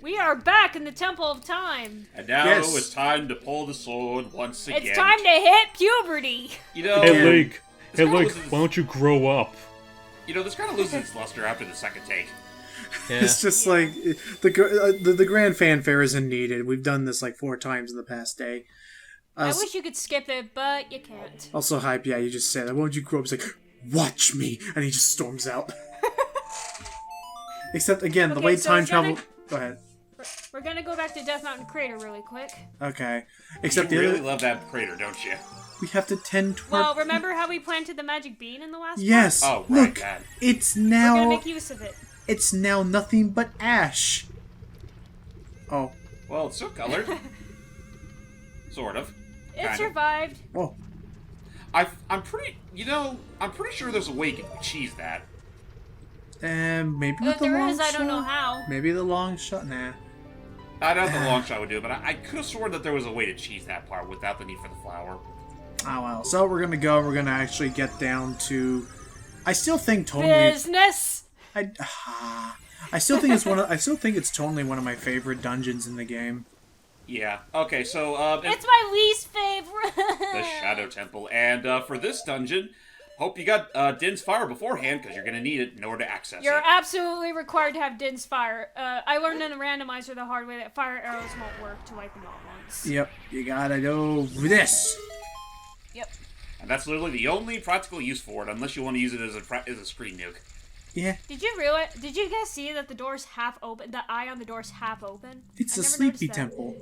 We are back in the Temple of Time. And now it's time to pull the sword once again. It's time to hit puberty. You know, Hey, Link, why don't you grow up? You know, this kind of loses its luster after the second take. Yeah. It's just like, the grand fanfare isn't needed. We've done this like 4 times in the past day. I wish you could skip it, but you can't. Also hype, yeah, you just said, why don't you grow up? It's like, watch me! And he just storms out. Except, again, the way time travel... Go ahead. We're gonna go back to Death Mountain Crater really quick. Okay. Except you really love that crater, don't you? We have to tend toward... Well, remember how we planted the magic bean in the last Yes! Oh, right, look! that. It's now... We're gonna make use of it. It's now nothing but ash. Oh. Well, it's still colored. Sort of. It survived. Oh. I'm pretty sure there's a way you can cheese that. Maybe with If the there long is, I don't know shot? how. Maybe the long shot? Nah. I don't know if the long shot would do it, but I could have sworn that there was a way to cheese that part without the need for the flour. Oh well. So we're gonna actually get down to... I still think tonally... Business! I still think it's tonally one of my favorite dungeons in the game. Yeah. Okay, so, It's my least favorite! the Shadow Temple. And, for this dungeon, hope you got, Din's Fire beforehand, because you're gonna need it in order to access You're it. absolutely required to have Din's Fire. I learned in the randomizer the hard way that fire arrows won't work to wipe them out once. Yep. You gotta do this. Yep. And that's literally the only practical use for it, unless you want to use it as a screen nuke. Yeah. Did you guys see that the door's half open? The eye on the door's half open? It's I a never sleepy noticed that. temple.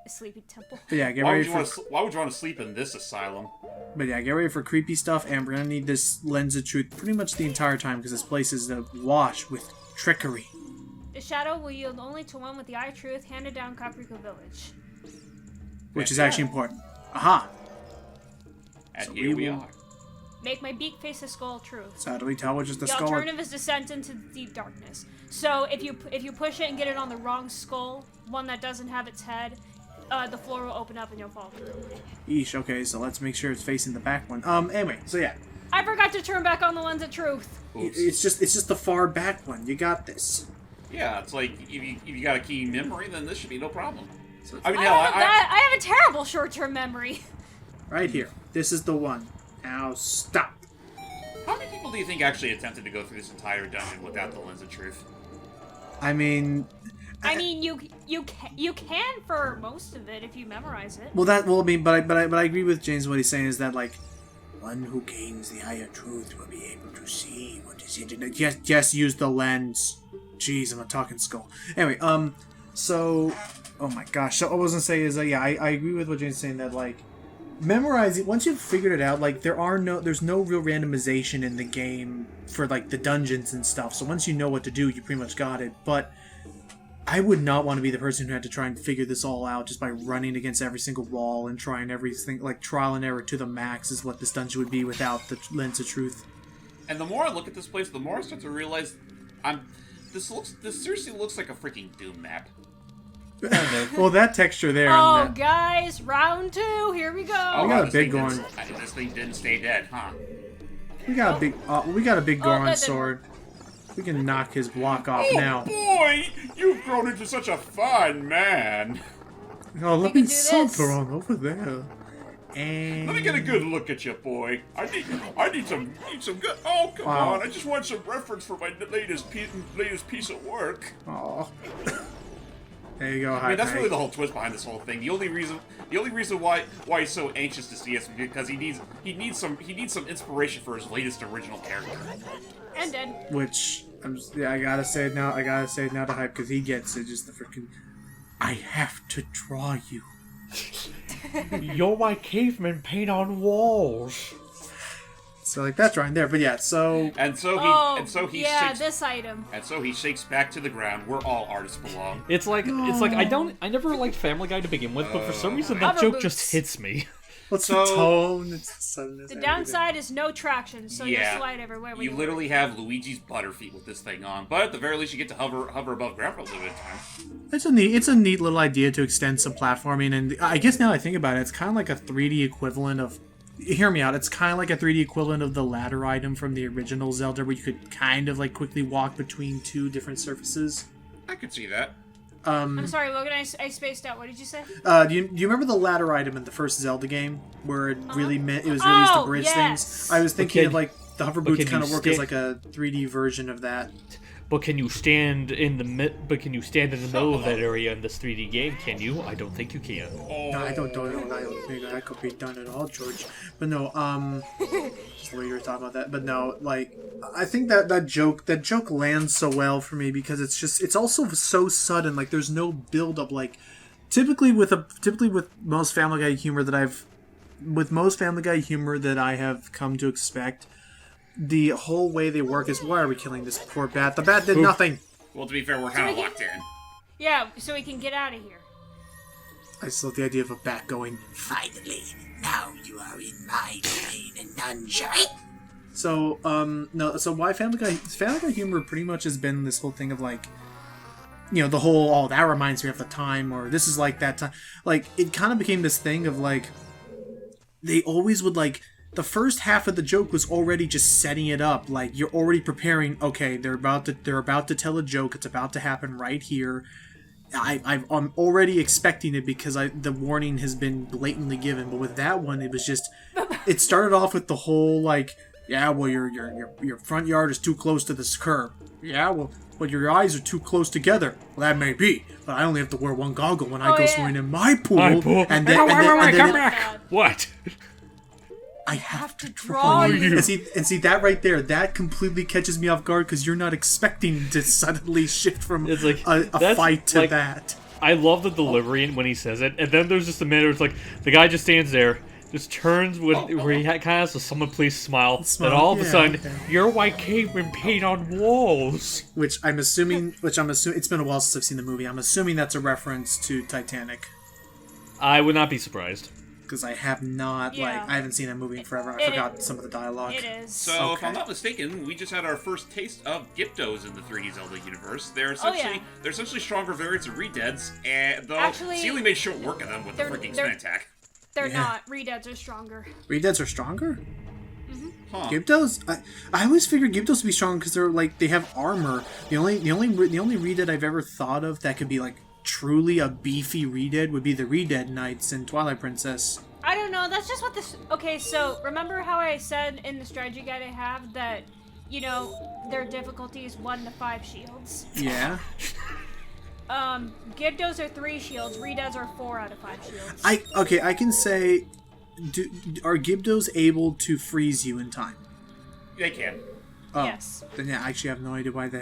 A sleepy temple. But yeah, get Why ready would, for... why would you want to sleep in this asylum? But yeah, get ready for creepy stuff, and we're gonna need this Lens of Truth pretty much the entire time, because this place is awash with trickery. The shadow will yield only to one with the Eye of Truth handed down Caprico Village. Which is actually important. Aha! And So here we we will- are. Make my beak face the skull of truth. So how do we tell which is the The skull? alternative is descent into deep darkness. So if you push it and get it on the wrong skull, one that doesn't have its head, the floor will open up and you'll fall through. Eesh, okay, so let's make sure it's facing the back one. Anyway, so yeah. I forgot to turn back on the Lens of Truth. Oops. It's just the far back one. You got this. Yeah, it's like, if you got a key memory, then this should be no problem. I mean, I hell, have a terrible short-term memory. Right here. This is the one. Now stop. how many people do you think actually attempted to go through this entire dungeon without the Lens of Truth? I mean... you can for most of it if you memorize it. But I agree with James. What he's saying is that, like, one who gains the Eye of Truth will be able to see what is hidden. Yes, use the lens. Jeez, I'm a talking skull. Anyway, so, oh my gosh. So, what I was gonna say is, yeah, I agree with what James is saying, that, like, memorizing, once you've figured it out, like, there's no real randomization in the game for, like, the dungeons and stuff. So once you know what to do, you pretty much got it. But I would not want to be the person who had to try and figure this all out just by running against every single wall and trying everything, like, trial and error to the max is what this dungeon would be without the Lens of Truth. And the more I look at this place, the more I start to realize, this seriously looks like a freaking Doom map. Well, that texture there. Oh, and that, guys, round 2, here we go. Oh, We got a this big thing one. This thing didn't stay dead, huh? we got a big Goron that didn't sword. We can knock his block off Oh now. boy, you've grown into such a fine man. Oh, let can me do saunter this. on over there. And Let me get a good look at you, boy. I need some good. Oh, come Wow. on! I just want some reference for my latest piece of work. Aw. There you go. I mean, that's really the whole twist behind this whole thing. The only reason why he's so anxious to see us is because he needs some inspiration for his latest original character. And then, Which I gotta say it now. To hype because he gets it. Just the freaking. I have to draw you. You're my caveman paint on walls. So like that's right there. But yeah. So And so he yeah, shakes, this item. and so he shakes back to the ground where all artists belong. It's like I never liked Family Guy to begin with, but for some reason that Rubber joke boots. just hits me. what's So- the tone? It's the suddenness. The downside is no traction, so Yeah. you slide everywhere. when You literally have Luigi's butterfeet with this thing on, but at the very least, you get to hover above ground for a little bit of time. It's a neat little idea to extend some platforming, and I guess now that I think about it, it's kind of like a 3D equivalent of. Hear me out. It's kind of like a 3D equivalent of the ladder item from the original Zelda, where you could kind of like quickly walk between two different surfaces. I could see that. I'm sorry, Logan. I spaced out. What did you say? Do you remember the ladder item in the first Zelda game where it really meant it was really used to bridge things? I was thinking of like the hover boots kind of work as like a 3D version of that. But can you stand in the middle of that area in this 3D game? Can you? I don't think you can. No, I don't think that could be done at all, George. But no, just the way you were talking about that. But no, like, I think that joke lands so well for me because it's also so sudden. Like, there's no build up. Like, typically with most Family Guy humor that I have come to expect, the whole way they work is, why are we killing this poor bat? The bat did nothing. Well, to be fair, we're kind of locked in. Yeah, so we can get out of here. I still love the idea of a bat going, finally, now you are in my domain and none shall. So, so why Family Guy humor pretty much has been this whole thing of like, you know, the whole, oh, that reminds me of the time, or this is like that time. Like, it kind of became this thing of like, they always would like, the first half of the joke was already just setting it up. Like, you're already preparing, okay, they're about to tell a joke, it's about to happen right here. I'm already expecting it because the warning has been blatantly given. But with that one, it was just, it started off with the whole like, yeah, well, your front yard is too close to this curb. Yeah, well, but your eyes are too close together. Well, that may be, but I only have to wear one goggle when I go swimming in my pool. And then What? I have to draw you. And see that right there, that completely catches me off guard because you're not expecting to suddenly shift from like, a fight to like, that. I love the delivery when he says it, and then there's just a minute where it's like, the guy just stands there, just turns where he kind of has a someone please smile, and all of a sudden, you're white caveman paint on walls. Which I'm assuming, it's been a while since I've seen the movie, I'm assuming that's a reference to Titanic. I would not be surprised. Because I have not, I haven't seen that movie in forever. I forgot some of the dialogue. It is. So, if I'm not mistaken, we just had our first taste of Gyptos in the 3D Zelda universe. They're essentially stronger variants of Redeads, and though Cele made short work of them with the freaking spin attack. They're not. Redeads are stronger. Redeads are stronger? Mm-hmm. Huh. Gyptos? I always figured Gyptos to be strong because they have armor. The only Redead I've ever thought of that could be like truly a beefy Redead would be the Redead Knights in Twilight Princess. I don't know, that's just what this... Okay, so, remember how I said in the strategy guide I have that, you know, their difficulty is 1 to 5 shields? Yeah. Gyptos are 3 shields, Redeads are 4 out of 5 shields. I can say... are Gyptos able to freeze you in time? They can. Oh, yes. Then yeah, I actually have no idea why the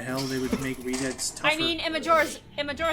hell they would make Redeads tougher. I mean, in Majora's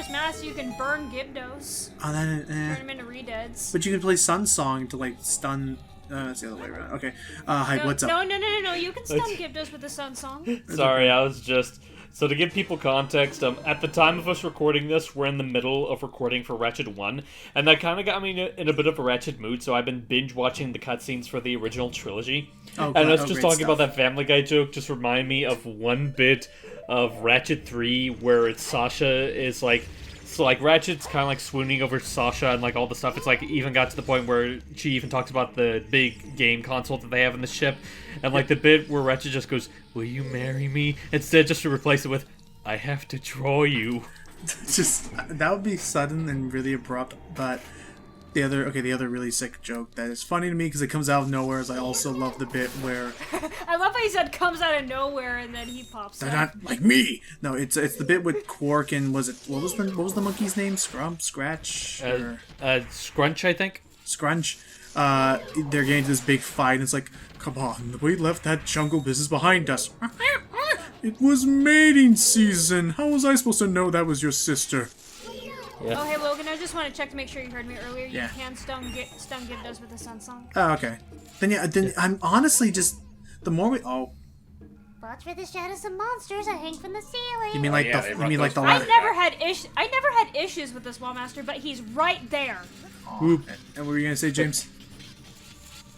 Mask, you can burn Gyptos. Oh, turn them into Redeads. But you can play Sun Song to like stun. That's the other way around. Okay. Hi, what's up? No. You can stun Gyptos with the Sun Song. Sorry, I was just... So to give people context, at the time of us recording this, we're in the middle of recording for Ratchet 1, and that kind of got me in a bit of a Ratchet mood, so I've been binge-watching the cutscenes for the original trilogy. And us just talking about that Family Guy joke just reminded me of one bit of Ratchet 3 where it's Sasha is like... So, like, Ratchet's kind of, like, swooning over Sasha and, like, all the stuff. It's, like, even got to the point where she even talks about the big game console that they have in the ship. And, like, the bit where Ratchet just goes, will you marry me? Instead, just to replace it with, I have to draw you. Just, that would be sudden and really abrupt, but... The other really sick joke that is funny to me because it comes out of nowhere is I also love the bit where... I love how he said comes out of nowhere and then he pops They're up. not like me! No, it's the bit with Quark and what was the monkey's name? Scratch? Scrunch, I think? Scrunch. They're getting into this big fight and it's like, come on, we left that jungle business behind us. It was mating season! How was I supposed to know that was your sister? Yeah. Oh, hey, Logan, I just want to check to make sure you heard me earlier. Yeah. You can stun Gyptos with the Sun Song. Oh, okay. Then I'm honestly just... The more we... Oh. Watch for the shadows of monsters that hang from the ceiling. You mean like the I ladder? never had issues with the Wall Master, but he's right there. Oh, and what were you going to say, James?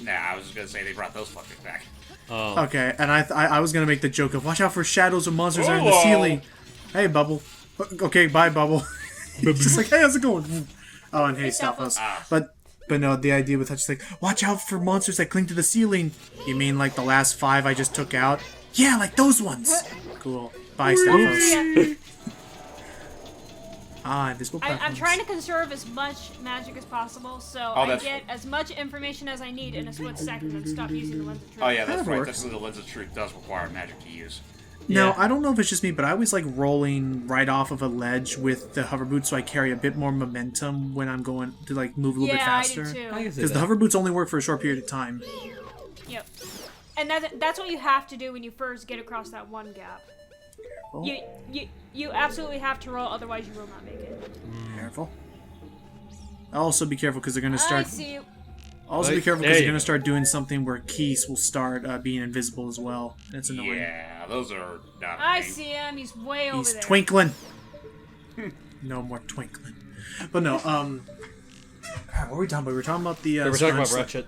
Nah, I was just going to say they brought those fuckers back. Oh. Okay, and I was going to make the joke of, watch out for shadows of monsters that are in the ceiling. Hey, Bubble. Okay, bye, Bubble. Just like, hey, how's it going? Oh, and hey, Stalfos. But no, the idea with Touch is like, watch out for monsters that cling to the ceiling. You mean like the last 5 I just took out? Yeah, like those ones. Cool. Bye, Stalfos. Invisible I'm platforms. trying to conserve as much magic as possible, so I get as much information as I need in a split second and stop using the Lens of Truth. Oh yeah, that's right. works. That's the Lens of Truth does require magic to use. Now, Yeah. I don't know if it's just me, but I always like rolling right off of a ledge with the hover boots, so I carry a bit more momentum when I'm going to like move a little bit faster. Yeah, I do too. I can see Because the that. hover boots only work for a short period of time. Yep. And that's what you have to do when you first get across that one gap. Careful. You absolutely have to roll, otherwise you will not make it. Careful. Also, be careful because they're going to I start. see you. Also, be Right, careful there because you you're going go. to start doing something where Keese will start being invisible as well. And it's annoying. Yeah, those are not. I a thing. see him. He's way over He's there. twinkling. No more twinkling. But no, what were we talking about? We were talking about the. We're talking about stuff. Ratchet.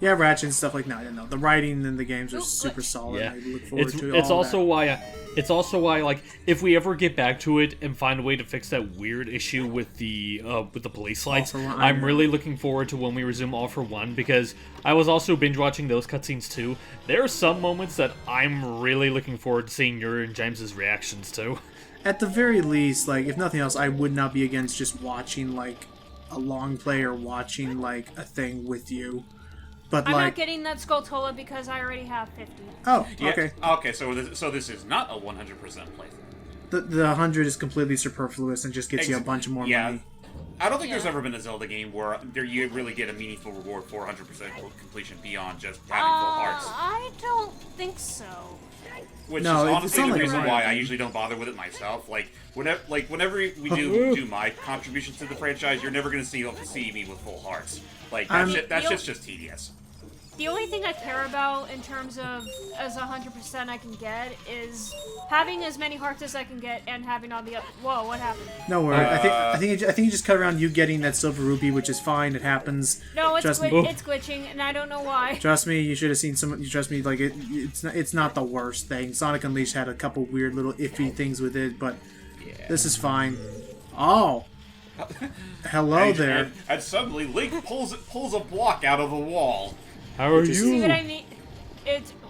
Yeah, Ratchet and stuff like that. No, the writing in the games are Ooh, super glitch. solid. Yeah, I look forward it's to it's all also that. why like if we ever get back to it and find a way to fix that weird issue with the police lights, For One, I'm really looking forward to when we resume All for One, because I was also binge watching those cutscenes too. There are some moments that I'm really looking forward to seeing your and James's reactions to. At the very least, like if nothing else, I would not be against just watching like a long play or watching like a thing with you. But I'm like, not getting that Skulltula because I already have 50. oh, Yeah, okay. Okay, so this is not a 100% playthrough. The 100 is completely superfluous and just gets you a bunch of more yeah. money. I don't think there's Yeah. ever been a Zelda game where you really get a meaningful reward for 100% completion beyond just having full hearts. I don't think so. Which No, is it's honestly not the like reason Mario. why I usually don't bother with it myself. Whenever we do my contributions to the franchise, you're never gonna see me with full hearts. Like that's just tedious. The only thing I care about in terms of as 100% I can get is having as many hearts as I can get and having all the. Whoa! What happened? No worry. I think you just cut around you getting that silver rupee, which is fine. It happens. No, it's Trust me. it's glitching, and I don't know why. Trust me, you should have seen some. You trust me, like it's not the worst thing. Sonic Unleashed had a couple weird little iffy things with it, but this is fine. Oh, hello there. And suddenly Link pulls a block out of the wall. How are See what you? I mean?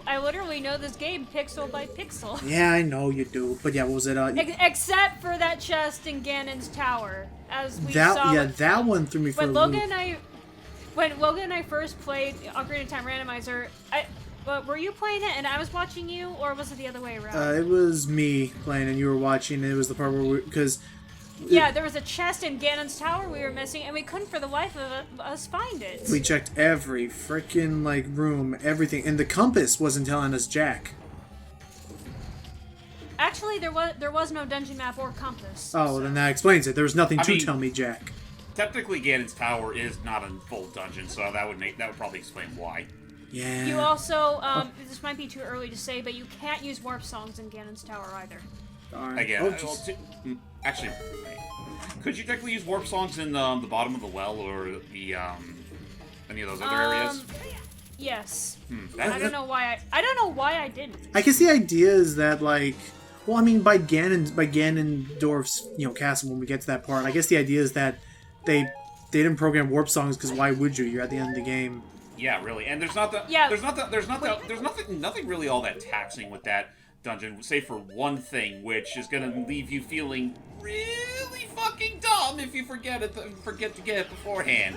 I literally know this game pixel by pixel. Yeah, I know you do, but yeah, what was it? Except for that chest in Ganon's tower, as we saw. That one threw me for a When loop. when Logan and I first played Ocarina of Time Randomizer, were you playing it and I was watching you, or was it the other way around? It was me playing, and you were watching. And it was the part where because Yeah, there was a chest in Ganon's tower we were missing, and we couldn't for the life of us find it. we checked every freaking like room, everything, and the compass wasn't telling us jack. Actually, there was no dungeon map or compass. Oh, then that explains it. There was nothing I to mean- tell me jack. Technically, Ganon's tower is not a full dungeon, so that would probably explain why. Yeah. You also, this might be too early to say, but you can't use warp songs in Ganon's tower either. Darn. Again, Oh, well, just- actually, could you technically use warp songs in the bottom of the well or the any of those other areas? Yes. That- I don't know why I didn't. I guess the idea is that like, well, I mean, by Ganondorf's castle when we get to that part, I guess the idea is that they didn't program warp songs because why would you? You're at the end of the game. Yeah, really. And there's nothing really all that taxing with that dungeon, save for one thing, which is gonna leave you feeling really fucking dumb if you forget to get it beforehand.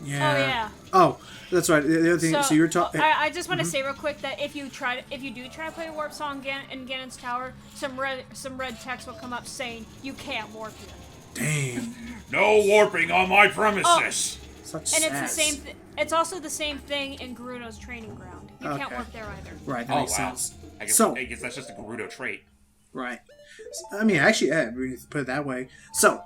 Yeah. Oh yeah. Oh, that's right. The other thing. So, you're talking. I just want to say real quick that if you do try to play a warp song in Ganon's tower, some red text will come up saying you can't warp here. Damn. No warping on my premises. Such And it's the sass. same. It's also the same thing in Gerudo's training ground. You can't Okay. warp there either. Right. That Oh wow. makes sense. I guess that's just a Gerudo trait. Right. I mean, actually, yeah, we put it that way. So,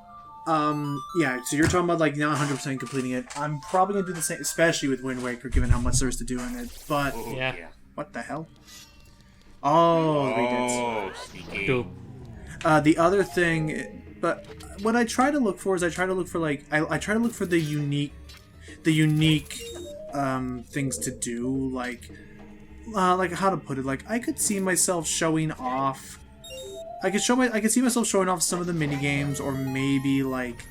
yeah. So you're talking about like not 100% completing it. I'm probably gonna do the same, especially with Wind Waker, given how much there's to do in it. But Ooh, Yeah. what the hell? Oh, they did. Oh, sneaky. Cool. The other thing, but what I try to look for is I try to look for like I try to look for the unique things to do, like how to put it. Like I could see myself showing off. I could see myself showing off some of the mini games, or maybe like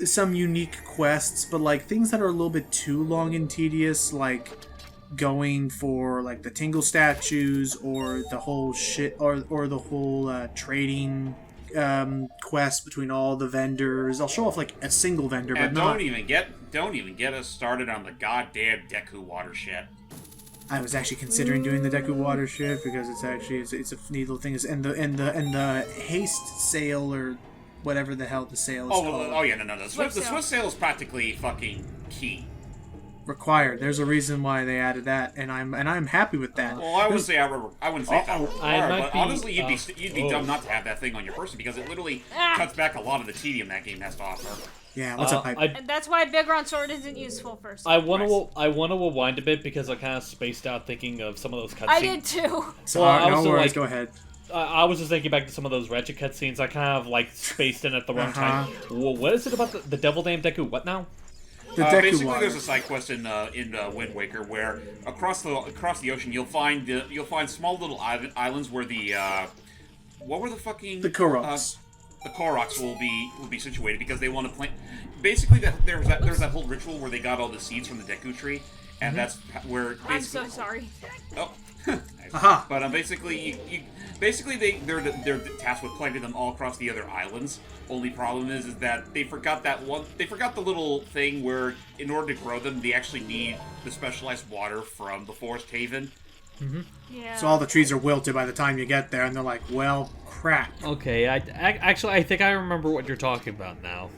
some unique quests, but like things that are a little bit too long and tedious, like going for like the Tingle statues or the whole shit or the whole trading quests between all the vendors. I'll show off like a single vendor, And but don't even get us started on the goddamn Deku watershed. I was actually considering doing the Deku watershed because it's a neat little thing. And the haste sale or whatever the hell the sale is called. Oh yeah, no. The Swift sale is practically fucking key. Required. There's a reason why they added that, and I'm happy with that. Well, I wouldn't say that required, but honestly, you'd be dumb not to have that thing on your person because it literally cuts back a lot of the tedium that game has to offer. Yeah, what's up, Hype? And that's why Bigron Sword isn't useful first. I want to rewind a bit because I kind of spaced out thinking of some of those cutscenes. I did too. So, well, no worries, go ahead. I was just thinking back to some of those Ratchet cutscenes. I kind of like spaced in at the wrong time. Well, what is it about the devil named Deku? What now? Basically, there's a side quest in Wind Waker where across the ocean you'll find small little islands where the what were the fucking the Koroks. The Koroks will be situated because they want to plant. Basically, there's that whole ritual where they got all the seeds from the Deku tree, and that's where. I'm so sorry. Oh. Aha. But they're tasked with planting them all across the other islands. Only problem is that they forgot the little thing where in order to grow them they actually need the specialized water from the Forest Haven. Mm-hmm. Yeah. So all the trees are wilted by the time you get there, and they're like, well, crap. Okay, I think I remember what you're talking about now.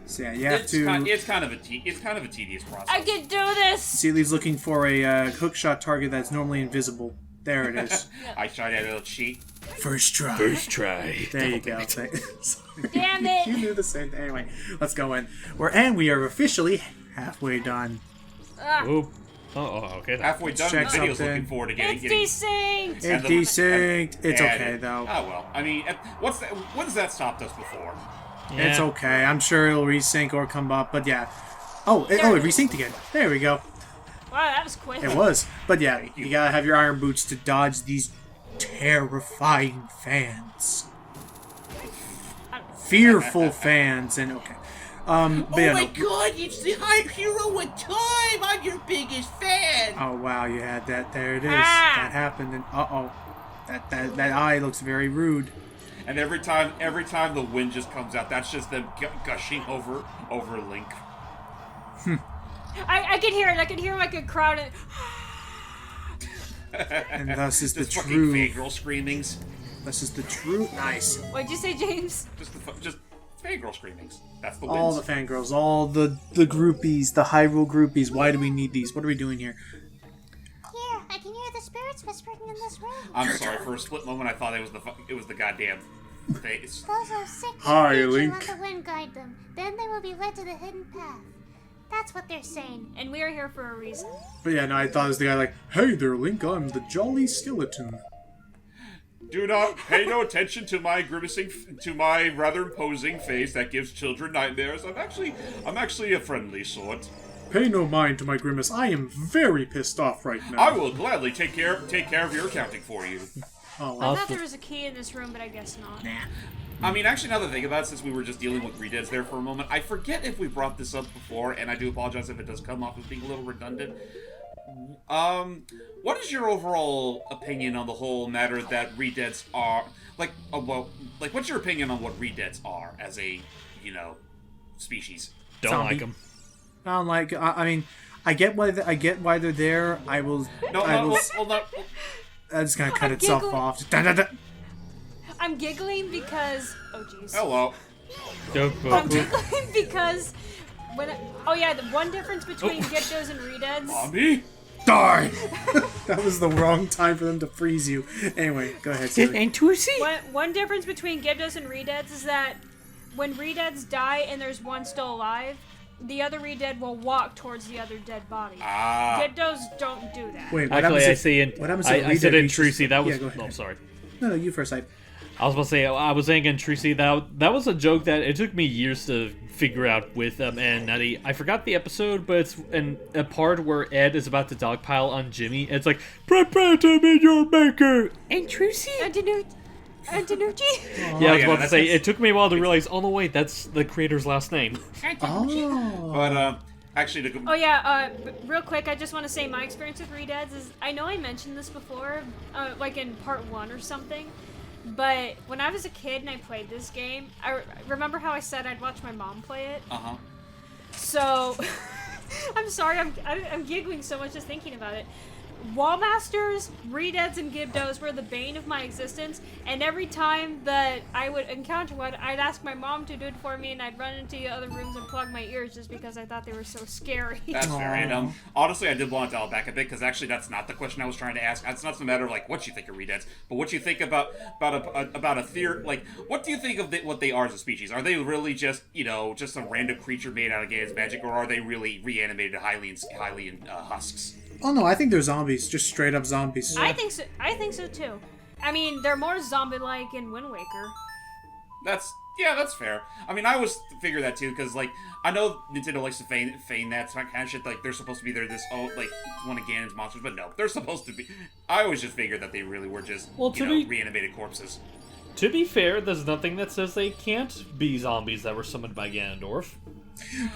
So yeah, you have It's kind of a tedious process. I can do this. Seely's looking for a hookshot target that's normally invisible. There it is. I tried that little cheat. First try. There you go. Damn it! You knew the same thing. Anyway, let's go in. We are officially halfway done. Oop. Oh, okay. Halfway done. The video's looking forward to getting. It's desynced. It's desynced. It's okay though. Oh well. I mean, when's that stopped us before? Yeah. It's okay. I'm sure it'll resync or come up. But yeah. It resynced again. There we go. Wow, that was quick. It was. But yeah, you gotta have your iron boots to dodge these terrifying fans. Fearful fans. And okay. God, it's the hype hero with time! I'm your biggest fan! Oh wow, you had that. There it is. That happened. And that eye looks very rude. And every time the wind just comes out, that's just them gushing over Link. I can hear it. I can hear like a crowd. And thus is the fucking true fangirl screamings. This is the true. Nice. What'd you say, James? Just fangirl screamings. That's the all wins. the fangirls, all the groupies, the Hyrule groupies. Why do we need these? What are we doing here? Here, I can hear the spirits whispering in this room. I'm sorry. For a split moment, I thought it was the goddamn face. Those are sick Hi, creatures. Link. Let the wind guide them. Then they will be led to the hidden path. That's what they're saying. And we are here for a reason. But yeah, no, I thought it was the guy like, hey there, Link, I'm the Jolly Skeleton. Do not pay no attention to my rather imposing face that gives children nightmares. I'm actually a friendly sort. Pay no mind to my grimace. I am very pissed off right now. I will gladly take care of your accounting for you. Oh, I thought there was a key in this room, but I guess not. I mean, actually, now that I think about it, since we were just dealing with redeads there for a moment, I forget if we brought this up before, and I do apologize if it does come off as being a little redundant. What is your overall opinion on the whole matter that redeads are what's your opinion on what redeads are as a, species? Don't like them. I don't like. I mean, I get why they're there. I will. That's gonna cut itself off. I'm giggling because. Oh jeez. Hello. I'm giggling because the one difference between Gyptos and redeads. Mommy? Die! That was the wrong time for them to freeze you. Anyway, go ahead, Siri. One difference between Gyptos and redeads is that when redeads die and there's one still alive, the other redead will walk towards the other dead body. Gyptos don't do that. Wait, actually, I see. I said intrusi. That was. Yeah, go ahead. No, sorry. No, you first. I was about to say, I was saying intrusi. That was a joke that it took me years to figure out with Ed and Nutty. I forgot the episode, but it's in a part where Ed is about to dogpile on Jimmy. It's like, prepare to meet your maker, intrusi. Antonucci? Yeah, I was about to say, it took me a while to realize, oh no wait, that's the creator's last name. But, actually, real quick, I just want to say my experience with redeads is, I know I mentioned this before, like in part 1 or something, But when I was a kid and I played this game, I remember how I said I'd watch my mom play it. So, I'm sorry, I'm giggling so much just thinking about it. Wallmasters, Redeads, and Gibdos were the bane of my existence, and every time that I would encounter one, I'd ask my mom to do it for me, and I'd run into the other rooms and plug my ears just because I thought they were so scary. That's fair. And honestly, I did want to dial back a bit, because actually that's not the question I was trying to ask. It's not a matter of like what you think of Redeads, but what you think about a theory. Like, what do you think of what they are as a species? Are they really just just some random creature made out of Gaia's magic, or are they really reanimated highly in husks? Oh no, I think they're zombies, just straight up zombies. I think so too. I mean, they're more zombie-like in Wind Waker. That's fair. I mean, I always figure that too, because like I know Nintendo likes to feign that kind of shit. Like they're supposed to be like one of Ganon's monsters, but no, they're supposed to be. I always just figured that they really were just reanimated corpses. To be fair, there's nothing that says they can't be zombies that were summoned by Ganondorf.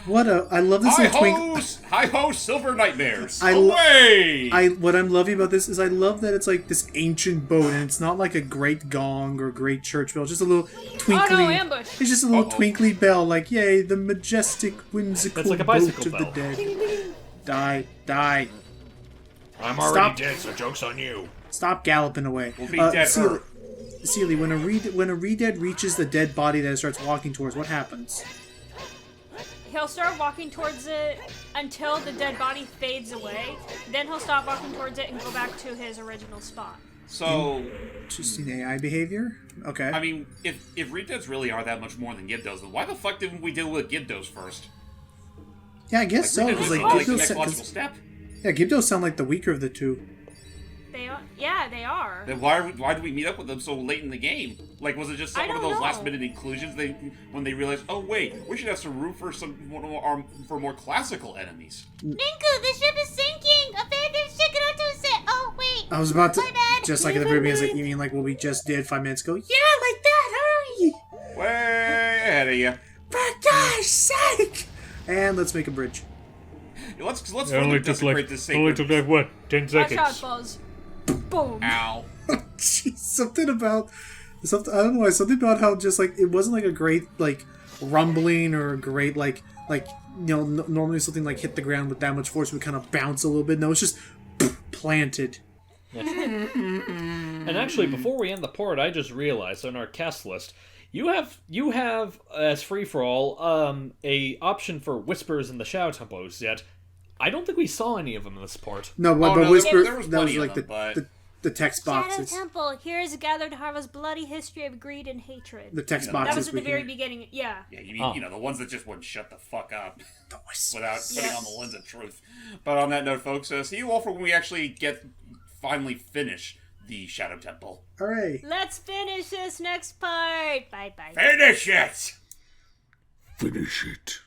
I love this little twinkle. Hi-ho, silver nightmares! What I'm loving about this is I love that it's like this ancient boat, and it's not like a great gong or great church bell, it's just a little twinkly... Oh no, ambush! It's just a little twinkly bell, like, yay, the majestic, whimsical It's like a boat bicycle of bell. the dead. Die. I'm already dead, so joke's on you. Stop galloping away. We'll be dead. Cele, when a Redead reaches the dead body that it starts walking towards, what happens? He'll start walking towards it until the dead body fades away. Then he'll stop walking towards it and go back to his original spot. So, Interesting AI behavior? Okay. I mean, if Redeads really are that much more than Gibdos, then why the fuck didn't we deal with Gibdos first? Yeah, I guess so. Redeads Because like the next logical step. Yeah, Gibdos sound like the weaker of the two. They are. Yeah, they are. Then why did we meet up with them so late in the game? Like, was it just one of those last minute inclusions? When they realized, oh wait, we should have some room for more classical enemies. Ninku, the ship is sinking! Abandoned ship. Oh wait. I was about to, My bad. just like at the very beginning, I was like, you mean like what we just did 5 minutes ago? Yeah, like that. Hurry! Way ahead of you. For gosh sake! And let's make a bridge. Let's further desecrate this sacred. Only took like what? 10 Watch seconds. out, Buzz. Boom. Ow. Jeez, something about I don't know why, something about how just like it wasn't like a great like rumbling or a great like normally something like hit the ground with that much force would kind of bounce a little bit. No, it's just planted. And actually, before we end the part, I just realized on our cast list, you have as free for all a option for whispers in the Shadow Temples. Yet I don't think we saw any of them in this part. No, but no, whisper there was that was plenty like of them, the text boxes. Shadow Temple. Here's gathered to harvest bloody history of greed and hatred. The text Yeah, boxes. That was at the we very hear. beginning. Yeah. Yeah, you mean the ones that just wouldn't shut the fuck up The whispers. without putting on the lens of truth. But on that note, folks, see you all for when we actually finally finish the Shadow Temple. All right. Let's finish this next part. Bye bye. Finish it! Finish it.